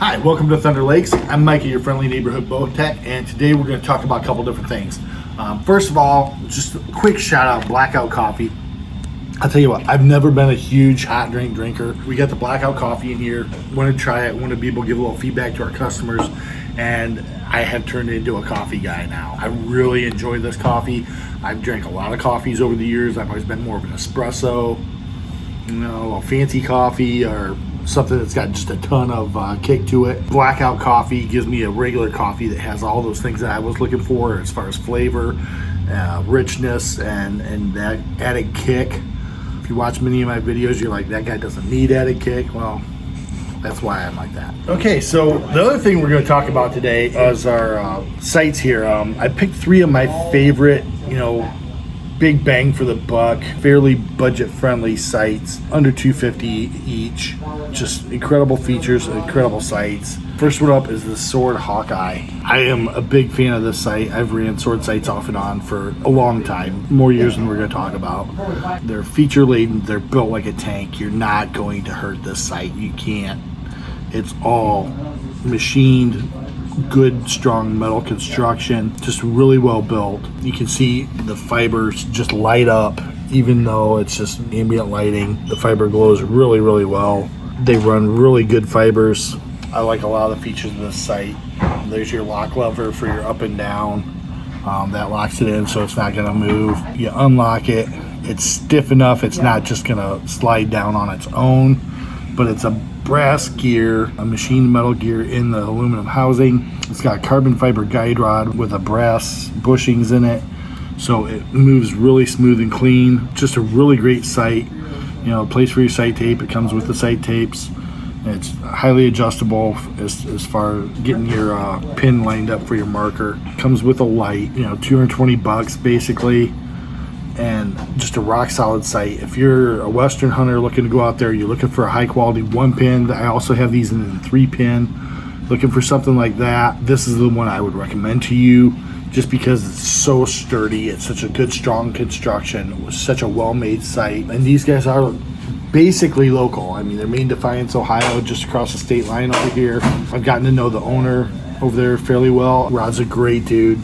Hi, welcome to Thunder Lakes. I'm Micah, your friendly neighborhood bow tech, and today we're going to talk about a couple different things. First of all, just a quick shout out, Blackout Coffee. I'll tell you what, I've never been a huge hot drink drinker. We got the Blackout Coffee in here. Want to try it, want to be able to give a little feedback to our customers, and I have turned into a coffee guy now. I really enjoy this coffee. I've drank a lot of coffees over the years. I've always been more of an espresso, a fancy coffee, or something that's got just a ton of kick to it. Blackout Coffee gives me a regular coffee that has all those things that I was looking for as far as flavor, richness, and that added kick. If you watch many of my videos, you're like, that guy doesn't need added kick. Well, that's why I'm like that. Okay, so the other thing we're going to talk about today is our sights here. I picked three of my favorite, big bang for the buck, fairly budget-friendly sights, under $250 each. Just incredible features, incredible sights. First one up is the Sword Hawkeye. I am a big fan of this sight. I've ran sword sights off and on for a long time, more years than we're going to talk about. They're feature-laden. They're built like a tank. You're not going to hurt this sight. You can't. It's all machined, good, strong metal construction, just really well built. You can see the fibers just light up, even though it's just ambient lighting. The fiber glows really, really well. They run really good fibers. I like a lot of the features of this sight. There's your lock lever for your up and down. That locks it in so it's not going to move. You unlock it. It's stiff enough. It's not just going to slide down on its own, but it's a brass gear, a machined metal gear in the aluminum housing. It's got a carbon fiber guide rod with a brass bushings in it, so it moves really smooth and clean. Just a really great sight. Place for your sight tape. It comes with the sight tapes. It's highly adjustable as far as getting your pin lined up for your marker. Comes with a light, $220 basically, and just a rock solid sight. If you're a Western hunter looking to go out there, you're looking for a high quality 1-pin. I also have these in a 3-pin. Looking for something like that, this is the one I would recommend to you, just because it's so sturdy. It's such a good, strong construction. It was such a well-made sight, and these guys are basically local. I mean, they're made in Defiance, Ohio, just across the state line over here. I've gotten to know the owner over there fairly well. Rod's a great dude.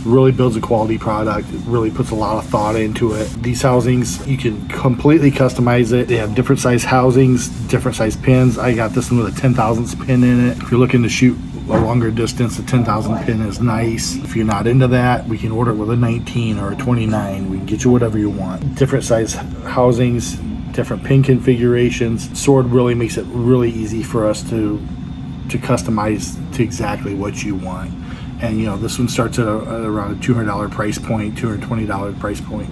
Really builds a quality product. It really puts a lot of thought into it. These housings, you can completely customize it. They have different size housings, different size pins. I got this one with a 10,000th pin in it. If you're looking to shoot a longer distance, the 10,000 pin is nice. If you're not into that, we can order it with a 19 or a 29. We can get you whatever you want. Different size housings, different pin configurations. Sword really makes it really easy for us to customize to exactly what you want. And this one starts at around a $200 price point, $220 price point.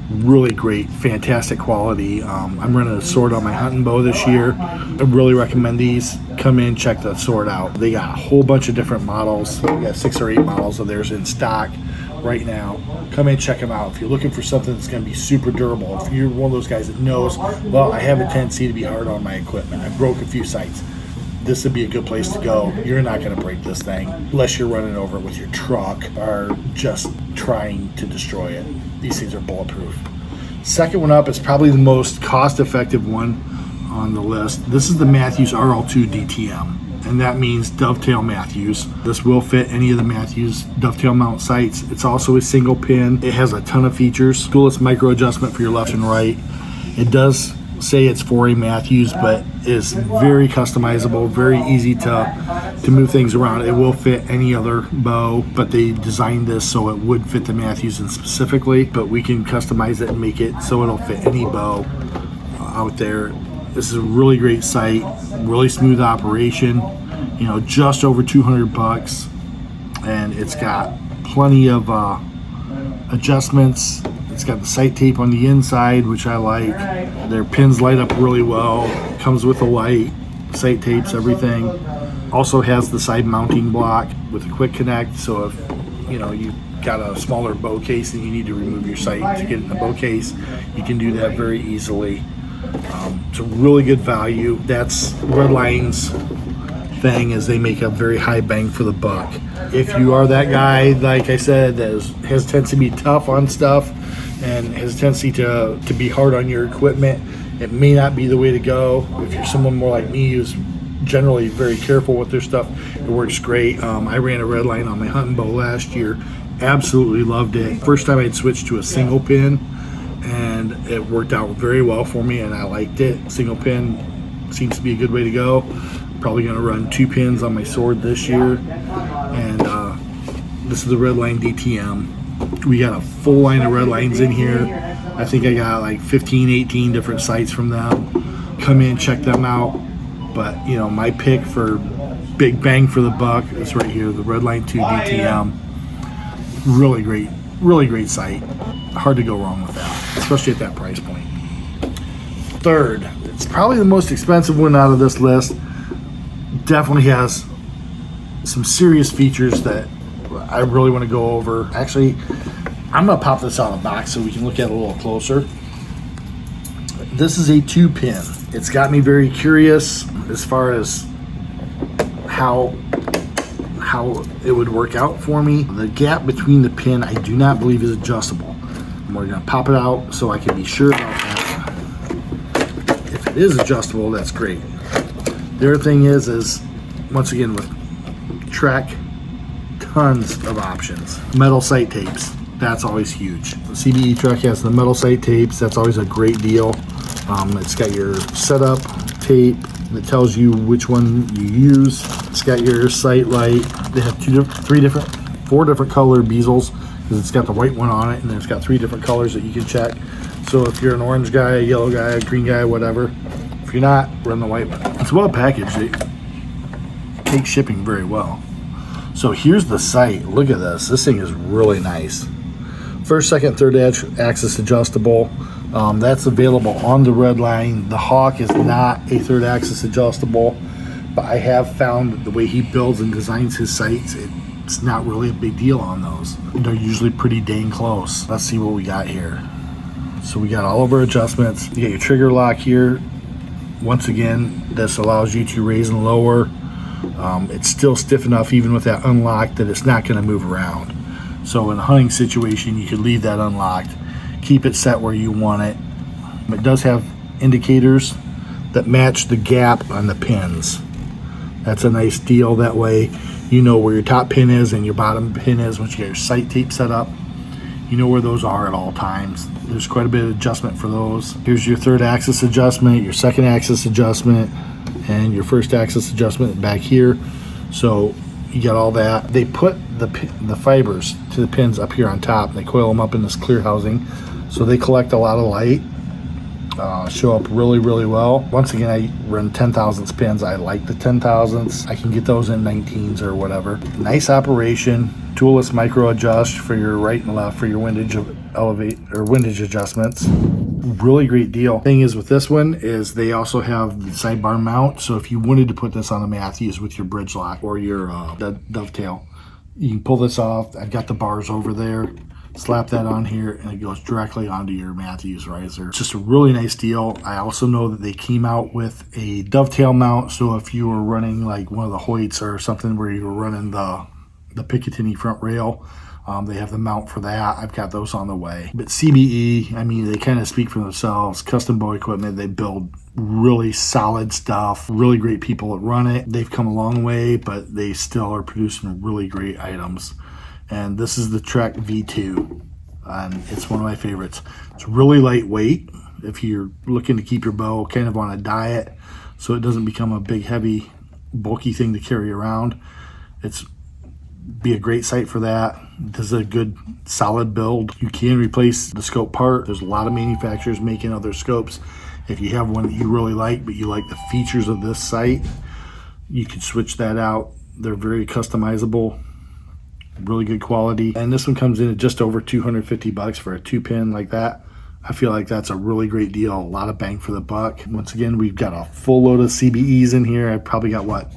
Really great, fantastic quality. I'm running a Sword on my hunting bow this year. I really recommend these. Come in, check the Sword out. They got a whole bunch of different models. We got 6 or 8 models of theirs in stock right now. Come in, check them out. If you're looking for something that's going to be super durable, if you're one of those guys that knows, well, I have a tendency to be hard on my equipment. I broke a few sights. This would be a good place to go. You're not going to break this thing unless you're running over it with your truck or just trying to destroy it. These things are bulletproof. Second one up is probably the most cost-effective one on the list. This is the Matthews RL2 DTM, and that means dovetail Matthews. This will fit any of the Matthews dovetail mount sights. It's also a single pin. It has a ton of features. Toolless micro adjustment for your left and right. It does say it's for a Matthews, but is very customizable, very easy to move things around. It will fit any other bow, but they designed this so it would fit the Matthews in specifically, but we can customize it and make it so it'll fit any bow out there. This is a really great sight, really smooth operation, just over $200, and it's got plenty of adjustments. It's got the sight tape on the inside, which I like. Their pins light up really well. Comes with a light, sight tapes, everything. Also has the side mounting block with a quick connect, so if you got a smaller bow case and you need to remove your sight to get it in the bow case, you can do that very easily. It's a really good value. That's Redline's thing, is they make a very high bang for the buck. If you are that guy, like I said, that has tendency to be tough on stuff and has a tendency to be hard on your equipment, it may not be the way to go. If you're someone more like me who's generally very careful with their stuff. It works great. I ran a Redline on my hunting bow last year. Absolutely loved it. First time I'd switched to a single pin, and it worked out very well for me, and I liked it. Single pin seems to be a good way to go. Probably going to run 2 pins on my sword this year, and this is the Redline DTM. We got a full line of Redlines in here. I think I got like 15, 18 different sights from them. Come in, check them out. But you know, my pick for big bang for the buck is right here, the Redline 2 DTM. Really great sight. Hard to go wrong with that, especially at that price point. Third, it's probably the most expensive one out of this list. Definitely has some serious features that I really want to go over. Actually, I'm going to pop this out of the box so we can look at it a little closer. This is a 2-pin. It's got me very curious as far as how it would work out for me. The gap between the pin I do not believe is adjustable. And we're going to pop it out so I can be sure about that. If it is adjustable, that's great. The other thing is once again with Trek, tons of options. Metal sight tapes, that's always huge. The CBE Trek has the metal sight tapes. That's always a great deal. It's got your setup tape that tells you which one you use. It's got your sight light. They have 4 different color bezels, because it's got the white one on it, and then it's got 3 different colors that you can check. So if you're an orange guy, a yellow guy, a green guy, whatever, if you're not, run the white one. It's well packaged. It takes shipping very well. So here's the sight. Look at this. This thing is really nice. First, second, third axis adjustable. That's available on the Redline. The Hawk is not a third axis adjustable, but I have found that the way he builds and designs his sights, it's not really a big deal on those. They're usually pretty dang close. Let's see what we got here. So we got all of our adjustments. You got your trigger lock here. Once again, this allows you to raise and lower. It's still stiff enough even with that unlocked that it's not going to move around. So in a hunting situation, you could leave that unlocked, keep it set where you want it. It does have indicators that match the gap on the pins. That's a nice deal. That way you know where your top pin is and your bottom pin is. Once you get your sight tape set up, you know where those are at all times. There's quite a bit of adjustment for those. Here's your third axis adjustment, your second axis adjustment, and your first axis adjustment back here. So you got all that. They put the fibers to the pins up here on top. They coil them up in this clear housing, so they collect a lot of light, show up really well. Once again, I run 10,000ths pins. I like the 10,000ths. I can get those in 19s or whatever. Nice operation. Toolless micro adjust for your right and left for your windage adjustments. Really great deal. Thing is with this one is they also have the sidebar mount, so if you wanted to put this on a Matthews with your bridge lock or your dovetail, you can pull this off. I've got the bars over there, slap that on here, and it goes directly onto your Matthews riser. It's just a really nice deal. I also know that they came out with a dovetail mount, so if you were running like one of the Hoyts or something where you were running the Picatinny front rail, they have the mount for that. I've got those on the way. But CBE, I mean, they kind of speak for themselves. Custom bow equipment, they build really solid stuff. Really great people that run it. They've come a long way, but they still are producing really great items. And this is the Trek V2, and it's one of my favorites. It's really lightweight if you're looking to keep your bow kind of on a diet, so it doesn't become a big, heavy, bulky thing to carry around. It's be a great sight for that. This is a good solid build. You can replace the scope part. There's a lot of manufacturers making other scopes. If you have one that you really like, but you like the features of this sight, you can switch that out. They're very customizable, really good quality. And this one comes in at just over 250 bucks for a 2-pin like that. I feel like that's a really great deal. A lot of bang for the buck. Once again, we've got a full load of CBEs in here. I probably got, what,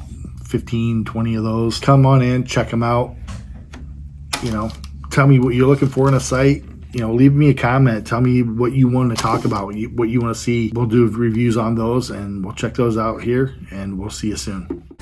15, 20 of those. Come on in, check them out. You know, tell me what you're looking for in a sight. You know, leave me a comment. Tell me what you want to talk about, what you want to see. We'll do reviews on those, and we'll check those out here, and we'll see you soon.